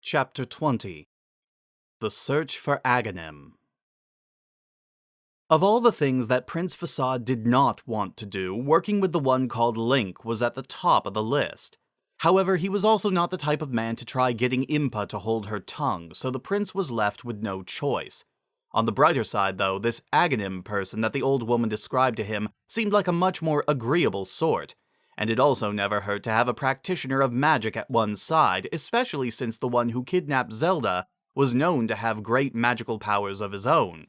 Chapter 20 The Search for Aghanim. Of all the things that Prince Facade did not want to do, working with the one called Link was at the top of the list. However, he was also not the type of man to try getting Impa to hold her tongue, so the prince was left with no choice. On the brighter side, though, this Aghanim person that the old woman described to him seemed like a much more agreeable sort, and it also never hurt to have a practitioner of magic at one's side, especially since the one who kidnapped Zelda was known to have great magical powers of his own.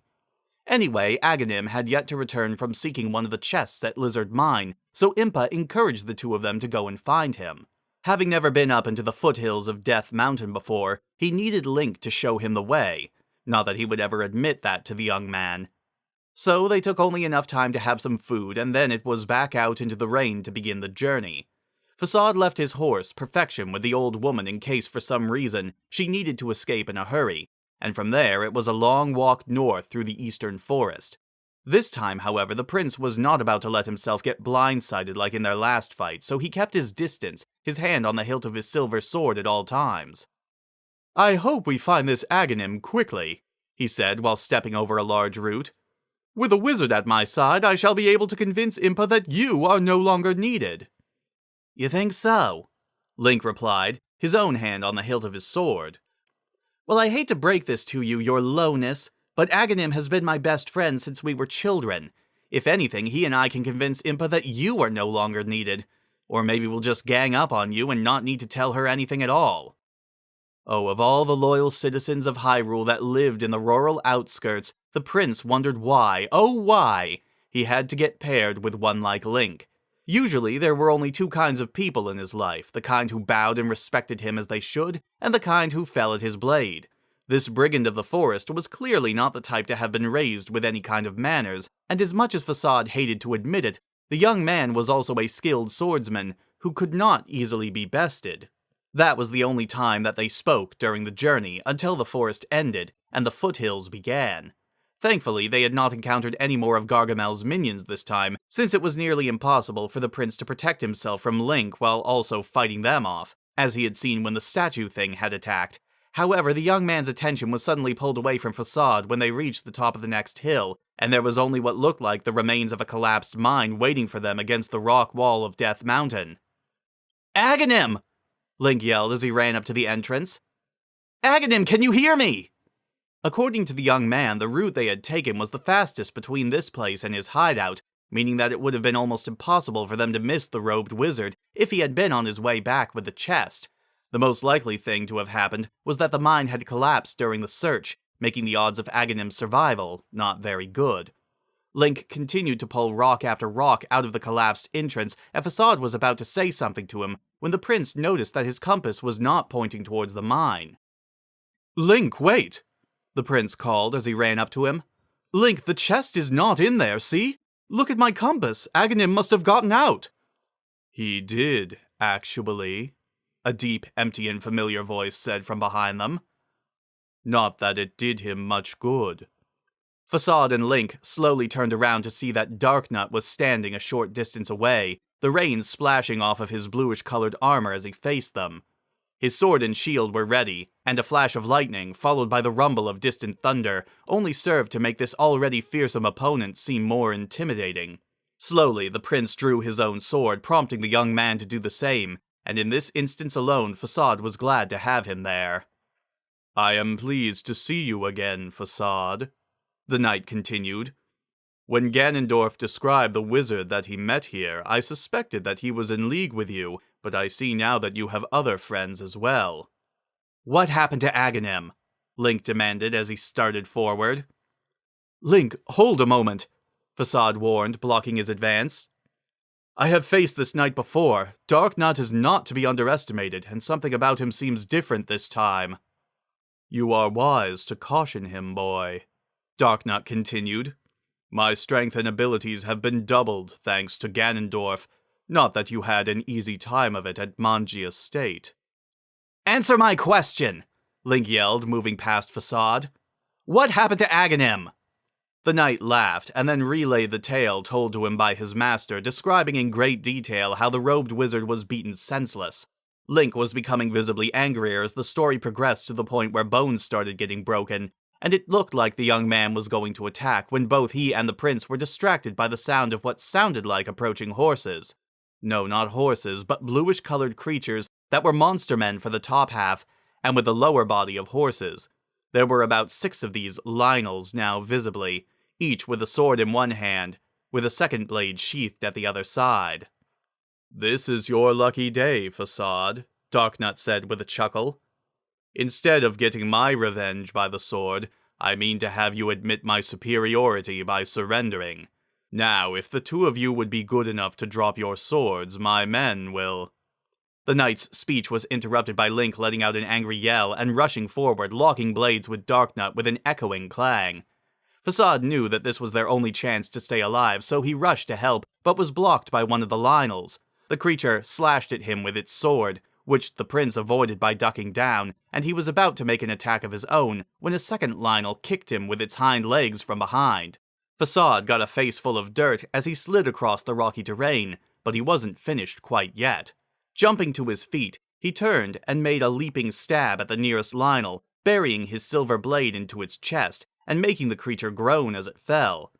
Anyway, Aghanim had yet to return from seeking one of the chests at Lizard Mine, so Impa encouraged the two of them to go and find him. Having never been up into the foothills of Death Mountain before, he needed Link to show him the way. Not that he would ever admit that to the young man. So they took only enough time to have some food, and then it was back out into the rain to begin the journey. Facade left his horse, Perfection, with the old woman in case for some reason she needed to escape in a hurry, and from there it was a long walk north through the eastern forest. This time, however, the prince was not about to let himself get blindsided like in their last fight, so he kept his distance, his hand on the hilt of his silver sword at all times. "I hope we find this Aghanim quickly," he said while stepping over a large root. "With a wizard at my side, I shall be able to convince Impa that you are no longer needed." "You think so?" Link replied, his own hand on the hilt of his sword. "Well, I hate to break this to you, your lowness, but Aghanim has been my best friend since we were children. If anything, he and I can convince Impa that you are no longer needed. Or maybe we'll just gang up on you and not need to tell her anything at all." Oh, of all the loyal citizens of Hyrule that lived in the rural outskirts, the prince wondered why, oh why, he had to get paired with one like Link. Usually, there were only two kinds of people in his life, the kind who bowed and respected him as they should, and the kind who fell at his blade. This brigand of the forest was clearly not the type to have been raised with any kind of manners, and as much as Facade hated to admit it, the young man was also a skilled swordsman who could not easily be bested. That was the only time that they spoke during the journey, until the forest ended and the foothills began. Thankfully, they had not encountered any more of Gargamel's minions this time, since it was nearly impossible for the prince to protect himself from Link while also fighting them off, as he had seen when the statue thing had attacked. However, the young man's attention was suddenly pulled away from Facade when they reached the top of the next hill, and there was only what looked like the remains of a collapsed mine waiting for them against the rock wall of Death Mountain. "Aghanim!" Link yelled as he ran up to the entrance. "Aghanim, can you hear me?" According to the young man, the route they had taken was the fastest between this place and his hideout, meaning that it would have been almost impossible for them to miss the robed wizard if he had been on his way back with the chest. The most likely thing to have happened was that the mine had collapsed during the search, making the odds of Aghanim's survival not very good. Link continued to pull rock after rock out of the collapsed entrance, and Facade was about to say something to him when the prince noticed that his compass was not pointing towards the mine. "Link, wait!" the prince called as he ran up to him. "Link, the chest is not in there, see? Look at my compass. Aghanim must have gotten out." "He did, actually," a deep, empty, and familiar voice said from behind them. "Not that it did him much good." Facade and Link slowly turned around to see that Darknut was standing a short distance away, the rain splashing off of his bluish-colored armor as he faced them. His sword and shield were ready, and a flash of lightning, followed by the rumble of distant thunder, only served to make this already fearsome opponent seem more intimidating. Slowly, the prince drew his own sword, prompting the young man to do the same, and in this instance alone, Facade was glad to have him there. "I am pleased to see you again, Facade," the knight continued. "When Ganondorf described the wizard that he met here, I suspected that he was in league with you, but I see now that you have other friends as well." "What happened to Aghanim?" Link demanded as he started forward. "Link, hold a moment," Facade warned, blocking his advance. "I have faced this knight before. Darknut is not to be underestimated, and something about him seems different this time." "You are wise to caution him, boy," Darknut continued. "My strength and abilities have been doubled thanks to Ganondorf. Not that you had an easy time of it at Manji Estate." "Answer my question!" Link yelled, moving past Facade. "What happened to Aghanim?" The knight laughed, and then relayed the tale told to him by his master, describing in great detail how the robed wizard was beaten senseless. Link was becoming visibly angrier as the story progressed to the point where bones started getting broken, and it looked like the young man was going to attack when both he and the prince were distracted by the sound of what sounded like approaching horses. No, not horses, but bluish-colored creatures that were monster men for the top half, and with the lower body of horses. There were about 6 of these Lionels now visibly, each with a sword in one hand, with a second blade sheathed at the other side. "This is your lucky day, Facade," Darknut said with a chuckle. "Instead of getting my revenge by the sword, I mean to have you admit my superiority by surrendering. Now, if the 2 of you would be good enough to drop your swords, my men will—" The knight's speech was interrupted by Link letting out an angry yell and rushing forward, locking blades with Darknut with an echoing clang. Facade knew that this was their only chance to stay alive, so he rushed to help, but was blocked by one of the Lionels. The creature slashed at him with its sword, which the prince avoided by ducking down, and he was about to make an attack of his own when a second Lionel kicked him with its hind legs from behind. Facade got a face full of dirt as he slid across the rocky terrain, but he wasn't finished quite yet. Jumping to his feet, he turned and made a leaping stab at the nearest Lionel, burying his silver blade into its chest and making the creature groan as it fell.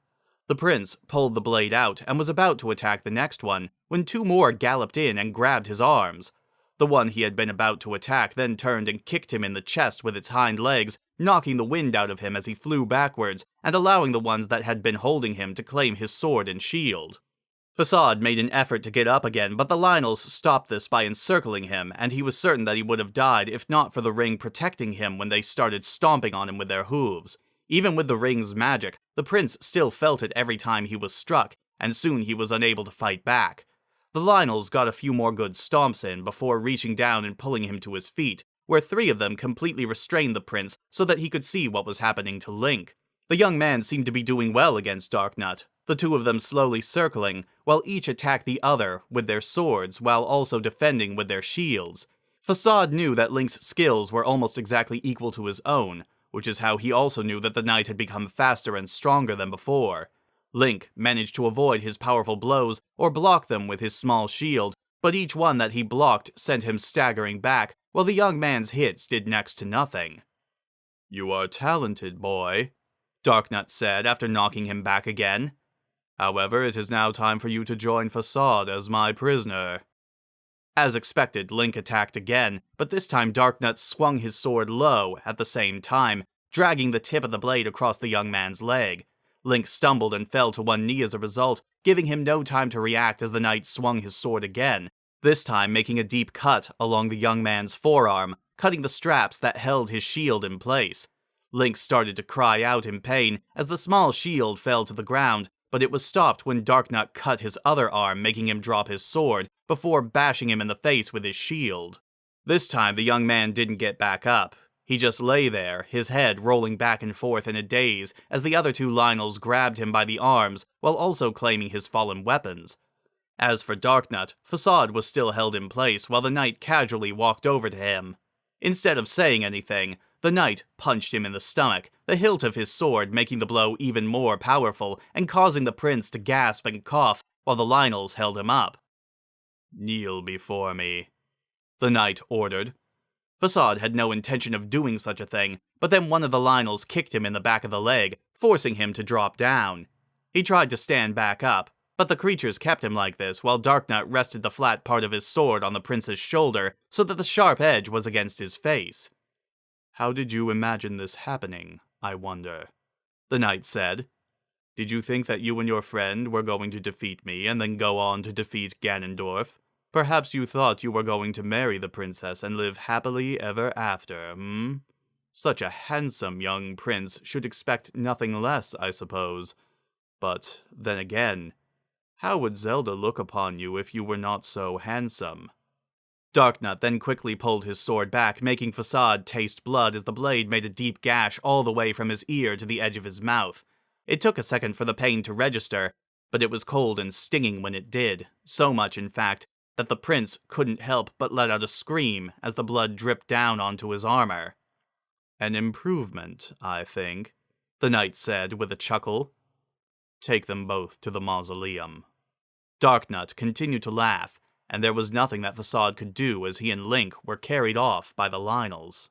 The prince pulled the blade out and was about to attack the next one, when 2 more galloped in and grabbed his arms. The one he had been about to attack then turned and kicked him in the chest with its hind legs, knocking the wind out of him as he flew backwards, and allowing the ones that had been holding him to claim his sword and shield. Facade made an effort to get up again, but the Lionels stopped this by encircling him, and he was certain that he would have died if not for the ring protecting him when they started stomping on him with their hooves. Even with the ring's magic, the prince still felt it every time he was struck, and soon he was unable to fight back. The Lionels got a few more good stomps in before reaching down and pulling him to his feet, where 3 of them completely restrained the prince so that he could see what was happening to Link. The young man seemed to be doing well against Darknut, the 2 of them slowly circling, while each attacked the other with their swords while also defending with their shields. Facade knew that Link's skills were almost exactly equal to his own, which is how he also knew that the knight had become faster and stronger than before. Link managed to avoid his powerful blows or block them with his small shield, but each one that he blocked sent him staggering back, while the young man's hits did next to nothing. "You are talented, boy," Darknut said after knocking him back again. "However, it is now time for you to join Facade as my prisoner." As expected, Link attacked again, but this time Darknut swung his sword low at the same time, dragging the tip of the blade across the young man's leg. Link stumbled and fell to one knee as a result, giving him no time to react as the knight swung his sword again, this time making a deep cut along the young man's forearm, cutting the straps that held his shield in place. Link started to cry out in pain as the small shield fell to the ground, but it was stopped when Darknut cut his other arm, making him drop his sword, before bashing him in the face with his shield. This time the young man didn't get back up. He just lay there, his head rolling back and forth in a daze as the other 2 Lionels grabbed him by the arms while also claiming his fallen weapons. As for Darknut, Facade was still held in place while the knight casually walked over to him. Instead of saying anything, the knight punched him in the stomach, the hilt of his sword making the blow even more powerful and causing the prince to gasp and cough while the Lionels held him up. "Kneel before me," the knight ordered. Facade had no intention of doing such a thing, but then one of the Lionels kicked him in the back of the leg, forcing him to drop down. He tried to stand back up, but the creatures kept him like this while Darknut rested the flat part of his sword on the prince's shoulder so that the sharp edge was against his face. "How did you imagine this happening, I wonder?" the knight said. "Did you think that you and your friend were going to defeat me and then go on to defeat Ganondorf? Perhaps you thought you were going to marry the princess and live happily ever after, Such a handsome young prince should expect nothing less, I suppose. But then again, how would Zelda look upon you if you were not so handsome?" Darknut then quickly pulled his sword back, making Facade taste blood as the blade made a deep gash all the way from his ear to the edge of his mouth. It took a second for the pain to register, but it was cold and stinging when it did, so much, in fact, that the prince couldn't help but let out a scream as the blood dripped down onto his armor. "An improvement, I think," the knight said with a chuckle. "Take them both to the mausoleum." Darknut continued to laugh, and there was nothing that Facade could do as he and Link were carried off by the Lynels.